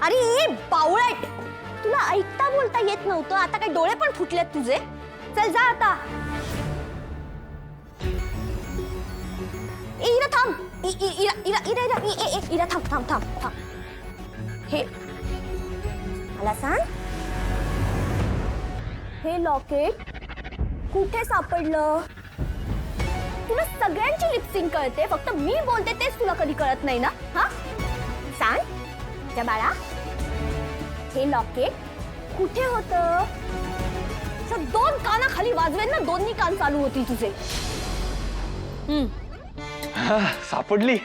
अरे बावळट, तुला ऐकता बोलता येत नव्हतं, आता काय डोळे पण फुटलेत तुझे? चल जा आता. इरा थांब, इरा इरा इरा इरा इरा थांब थांब थांब थांब. हे मला सांग, हे लॉकेट कुठे सापडलं? तुला सगळ्यांची लिपसिंग कळते, फक्त मी बोलते तेच तुला कधी कळत नाही ना? हा सांग त्या बाळा, हे लॉकेट कुठे होतं? दोन कानाखाली वाजवेन ना, दोन्ही कान चालू होती तुझे. सापडली.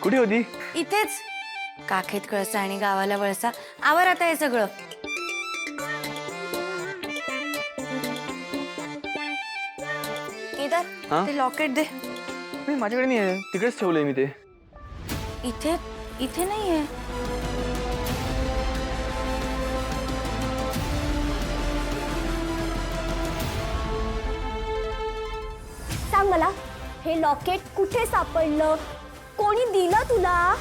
कुठे होती? इथेच. काखेत कळसा आणि गावाला वळसा. आवर आता हे सगळं. केदार, ते लॉकेट दे. नाही, माझ्याकडे नाही आहे, तिकडेच ठेवलंय मी ते. इथे इथे नाहीये. सांग मला, हे लॉकेट कुठे सापडलं? कोणी दिलं तुला?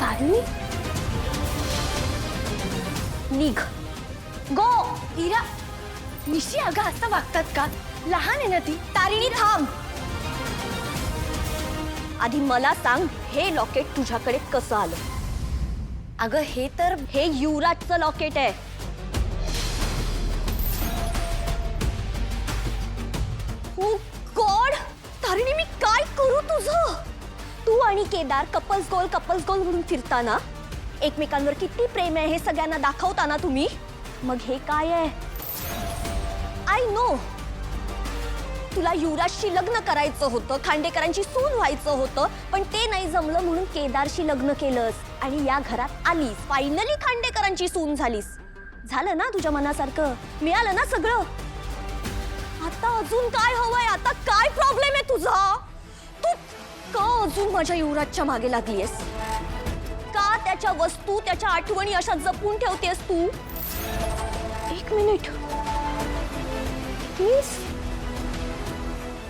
तारिणी, निघ. गो. इरा, निशी अगं असं वागतात का? लहान आहे ना ती. तारिणी थांब. आधी मला सांग, हे लॉकेट तुझ्याकडे कसं आलं? अगं हे युवराजचं लॉकेट आहे. ओ गॉड, तारिणी मी काय करू तुझं? तू आणि केदार कपल्स गोल म्हणून फिरताना, एकमेकांवर किती प्रेम आहे हे सगळ्यांना दाखवताना तुम्ही, मग हे काय आहे? आय नो, तुला युवराजशी लग्न करायचं होतं, खांडेकरांची सून व्हायचं होतं, पण ते नाही जमलं म्हणून केदारशी लग्न केलंस आणि या घरात आलीस. फायनली खांडेकरांची सून झालीस. झालं ना तुझ्या मनासारखं? मिळालं ना सगळं? आता अजून काय हवंय? आता काय प्रॉब्लेम आहे तुझा? तू का अजून माझ्या युवराजच्या मागे लागलीयस? का त्याच्या वस्तू, त्याच्या आठवणी अशा जपून ठेवतेस तू? एक मिनिट प्लीज.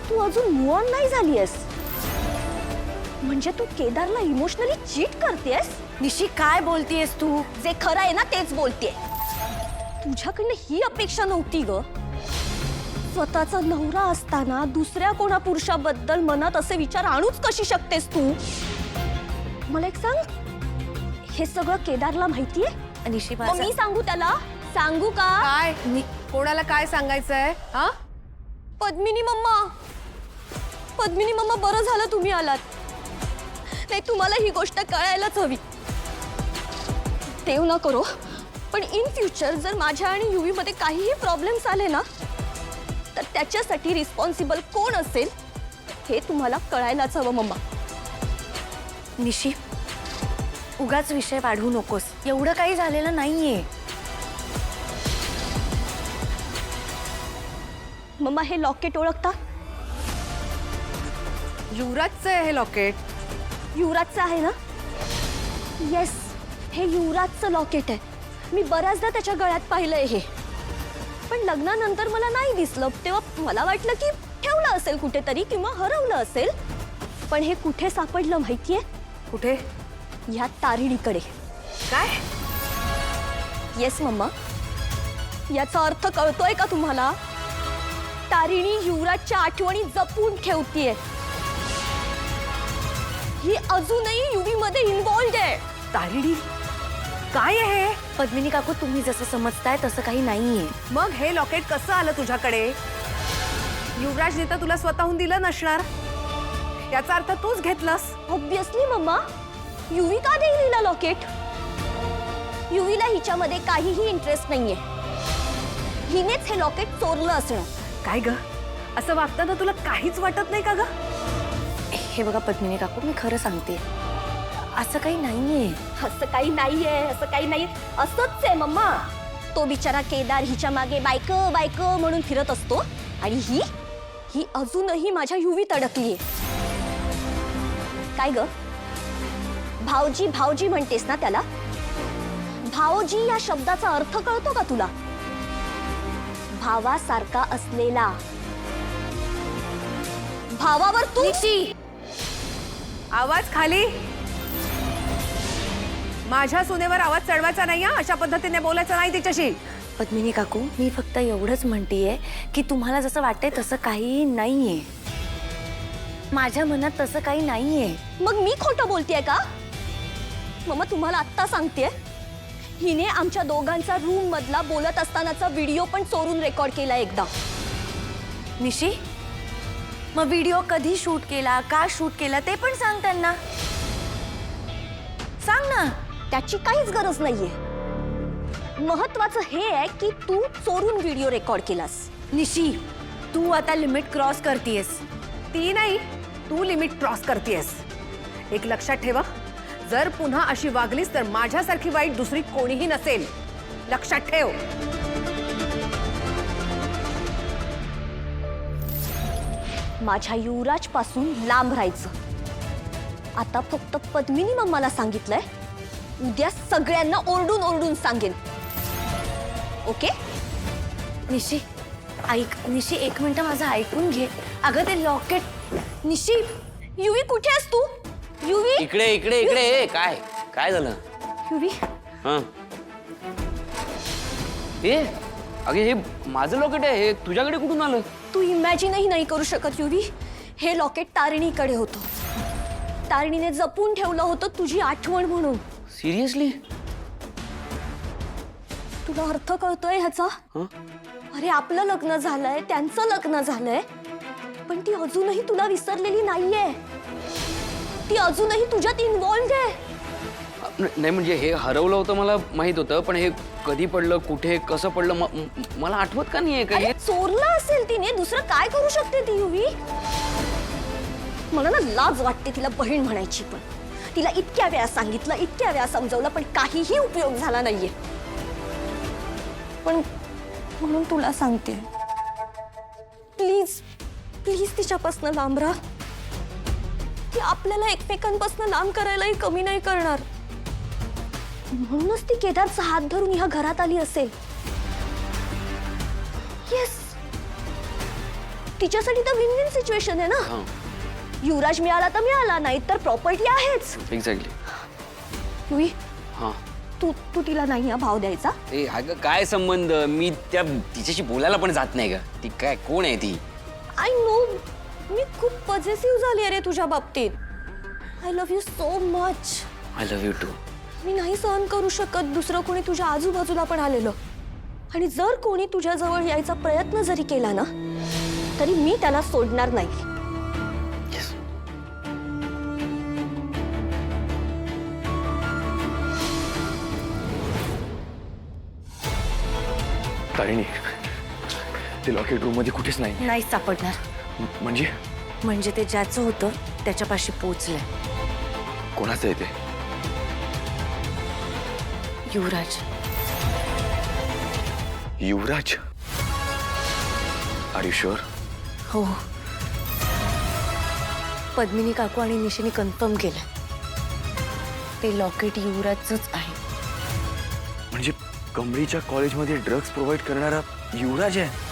तू अजून मूव ऑन नाही झालीयस? म्हणजे तू केदारला इमोशनली चीट करतेस? निशी काय बोलतेयस तू? जे खरं आहे ना तेच बोलतेय. तुझ्याकडनं ही अपेक्षा नव्हती ग. स्वतःचा नवरा असताना दुसऱ्या कोणा पुरुषाबद्दल मनात असे विचार आणूच कशी शकतेस तू? मला एक सांग, हे सगळं केदारला माहितीये? निशी मग मी सांगू त्याला? सांगू का? काय? कोणाला काय सांगायचंय? हा? पद्मिनी मम्मा, बरं झालं तुम्ही आलात. नाही, तुम्हाला ही गोष्ट कळायलाच हवी. देव न करो, पण इन फ्युचर जर माझ्या आणि युवी मध्ये काहीही प्रॉब्लेम्स आले ना, तर त्याच्यासाठी रिस्पॉन्सिबल कोण असेल हे तुम्हाला कळायलाच हवं मम्मा. निशी, उगाच विषय वाढवू नकोस. एवढं काही झालेलं नाहीये. मम्मा, हे लॉकेट ओळखता? युवराजचं आहे हे लॉकेट. युवराजचं आहे ना? येस, हे युवराजचं लॉकेट आहे. मी बऱ्याचदा त्याच्या गळ्यात पाहिलंय हे, पण लग्नानंतर मला नाही दिसलं. तेव्हा मला वाटलं की ठेवलं असेल कुठेतरी किंवा हरवलं असेल. पण हे कुठे सापडलं माहितीये? कुठे? ह्या तारिणीकडे. काय? येस मम्मा, याचा अर्थ कळतोय का तुम्हाला? तारिणी युवराजच्या आठवणी जपून ठेवतीये. ही अजूनही युवी मध्ये इन्व्हॉल्ड आहे. तारिणी, काय आहे हे? पद्मिनी काकू, तुम्ही जसं समजताय तसं काही नाहीये. मग हे लॉकेट कसं आलं तुझ्याकडे? युवराजने तर तुला स्वतःहून दिलं नसणार. याचा अर्थ तूच घेतलंस. ऑब्विसली मम्मा, युवी का देईल हिला लॉकेट? युवीला हिच्यामध्ये काहीही इंटरेस्ट नाहीये. हिनेच हे लॉकेट चोरलं असणार. काय ग, असं वागताना तुला काहीच वाटत नाही का ग? हे बघा पद्मिनी काकू, मी खरं सांगते, असं काही नाहीये. असं काही नाहीये, असं काही नाही. असंच आहे मम्मा. तो बिचारा केदार हिच्या मागे बायको म्हणून फिरत असतो आणि ही अजूनही माझ्या युवीत अडकलीये. काय ग, भाऊजी म्हणतेस ना त्याला? भाऊजी या शब्दाचा अर्थ कळतो का तुला? भावासारखा असलेला. भावावर तू. आवाज खाली. माझ्या सुनेवर आवाज चढवायचा नाही हा. अशा पद्धतीने बोलायचं नाही तिच्याशी. पद्मिनी काकू, मी फक्त एवढंच म्हणतेय की तुम्हाला जसं वाटतंय तसं काही नाहीये. माझ्या मनात तसं काही नाहीये. मग मी खोटं बोलतेय का? मम्मा तुम्हाला आत्ता सांगतेय, हिने आमच्या दोघांचा रूम मधला बोलत असतानाचा व्हिडिओ पण चोरून रेकॉर्ड केला एकदा. निशी, मग व्हिडिओ कधी शूट केला, का शूट केला ते पण सांग त्यांना. सांग ना. त्याची काहीच गरज नाहीये. महत्वाचं हे आहे की तू चोरून व्हिडिओ रेकॉर्ड केलास. निशी, तू आता लिमिट क्रॉस करतेयस. ती नाही, तू लिमिट क्रॉस करतेस. एक लक्षात ठेवा, जर पुन्हा अशी वागलीस तर माझ्यासारखी वाईट दुसरी कोणीही नसेल. लक्षात ठेव. माझ्या युवराज पासून लांब राहायचं. आता फक्त पद्मिनी मम्माला सांगितलंय, उद्या सगळ्यांना ओरडून ओरडून सांगेन. ओके? निशी, ऐक. निशी, एक मिनिट माझं ऐकून घे. अगं ते लॉकेट. निशी, युवी कुठे आहेस तू? युवी, इकडे इकडे इकडे. ए, काय काय झालं? युवी, हं. ए अगे, हे माझं लॉकेट आहे. हे तुझ्याकडे कुठून आलं? तू इमॅजिनही नाही करू शकत युवी. हे लॉकेट तारिणीकडे होतं. तारिणीने जपून ठेवलं होतं तुझी आठवण म्हणून. सिरियसली? तुला अर्थ कळतोय ह्याचा? हं? अरे आपलं लग्न झालंय, त्यांचं लग्न झालंय, पण ती अजूनही तुला विसरलेली नाहीये. ती अजूनही तुझ्यात इन्व्हॉल्व्ड आहे. नाही म्हणजे हे हरवलं होतं मला माहित होतं, पण हे कधी पडलं, कुठे, कसं पडलं मला आठवत का नाहीये अरे काही. चोरलं असेल तिने. दुसरं काय करू शकते ती युवी? मला ना लाज वाटते तिला बहीण म्हणायची. पण तिला इतक्या वेळा सांगितलं, इतक्या वेळा समजवलं, पण काहीही उपयोग झाला नाहीये. पण म्हणून तुला सांगते, प्लीज प्लीज तिच्यापासून लांब राहा. ती आपल्याला एकमेकांपासून लांब करायलाही कमी नाही करणार. म्हणूनच ती केदारचा हात धरून ह्या घरात आली असेल. येस, तिच्यासाठी तर विन विन सिच्युएशन आहे ना. हां, युवराज मिळाला तर मिळाला, नाही तर प्रॉपर्टी आहेच. एक्झॅक्टली. युवी, हां. तू तू तिला नाही हा भाव द्यायचा. ए अगं, काय संबंध? मी तिच्याशी बोलायला पण जात नाही का? ती काय, कोण आहे ती? आय नो, मी खूप पॉझिटिव्ह झाली अरे तुझ्या बाबतीत. I love you so much. I love you too. मी नाही सहन करू शकत दुसरं कोणी तुझ्या आजूबाजूला पण आलेलं. आणि जर कोणी तुझ्या जवळ यायचा प्रयत्न जरी केला ना, तरी मी त्याला सोडणार नाही. येस. तारिणी, ते लॉकेट रूम मध्ये कुठेच नाही. नाही सापडणार. म्हणजे म्हणजे ते ज्याचं होतं त्याच्यापाशी पोहोचलंय. कोणाचं आहे ते? Yuvraj. Yuvraj? Are you sure? हो. पद्मिनी काकू आणि निशीने कन्फर्म केलं, ते लॉकेट युवराजच आहे. म्हणजे कमळीच्या कॉलेजमध्ये ड्रग्ज प्रोव्हाइड करणारा युवराज आहे?